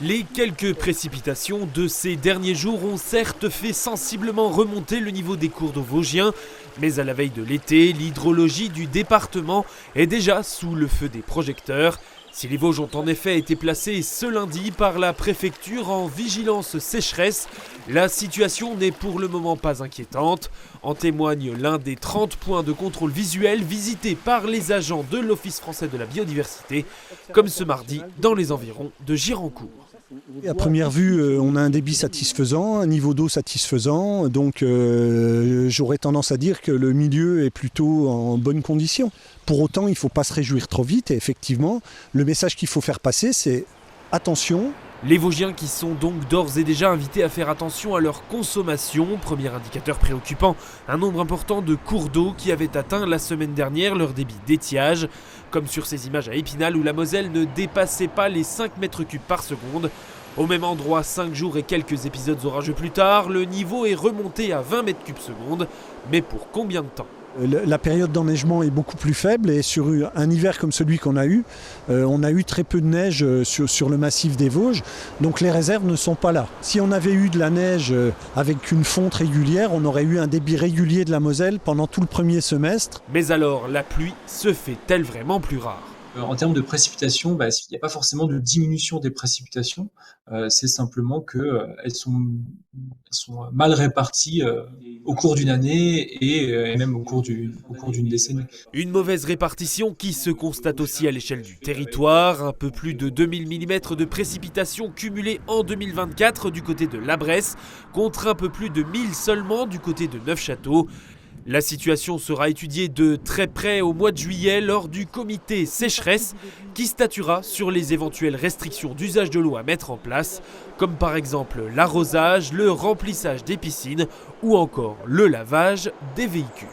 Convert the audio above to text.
Les quelques précipitations de ces derniers jours ont certes fait sensiblement remonter le niveau des cours d'eau vosgiens, mais à la veille de l'été, l'hydrologie du département est déjà sous le feu des projecteurs. Si les Vosges ont en effet été placés ce lundi par la préfecture en vigilance sécheresse, la situation n'est pour le moment pas inquiétante. En témoigne l'un des 30 points de contrôle visuel visités par les agents de l'Office français de la biodiversité, comme ce mardi dans les environs de Girancourt. À première vue, on a un débit satisfaisant, un niveau d'eau satisfaisant, donc j'aurais tendance à dire que le milieu est plutôt en bonne condition. Pour autant, il ne faut pas se réjouir trop vite et effectivement, le message qu'il faut faire passer, c'est attention. Les Vosgiens qui sont donc d'ores et déjà invités à faire attention à leur consommation. Premier indicateur préoccupant, un nombre important de cours d'eau qui avaient atteint la semaine dernière leur débit d'étiage. Comme sur ces images à Épinal où la Moselle ne dépassait pas les 5 mètres cubes par seconde. Au même endroit, 5 jours et quelques épisodes orageux plus tard, le niveau est remonté à 20 mètres cubes seconde. Mais pour combien de temps ? La période d'enneigement est beaucoup plus faible et sur un hiver comme celui qu'on a eu, on a eu très peu de neige sur le massif des Vosges, donc les réserves ne sont pas là. Si on avait eu de la neige avec une fonte régulière, on aurait eu un débit régulier de la Moselle pendant tout le premier semestre. Mais alors, la pluie se fait-elle vraiment plus rare ? En termes de précipitations, il n'y a pas forcément de diminution des précipitations, c'est simplement qu'elles sont mal réparties au cours d'une année et même au cours d'une décennie. Une mauvaise répartition qui se constate aussi à l'échelle du territoire. Un peu plus de 2000 mm de précipitations cumulées en 2024 du côté de la Bresse, contre un peu plus de 1000 seulement du côté de Neufchâteau. La situation sera étudiée de très près au mois de juillet lors du comité sécheresse qui statuera sur les éventuelles restrictions d'usage de l'eau à mettre en place, comme par exemple l'arrosage, le remplissage des piscines ou encore le lavage des véhicules.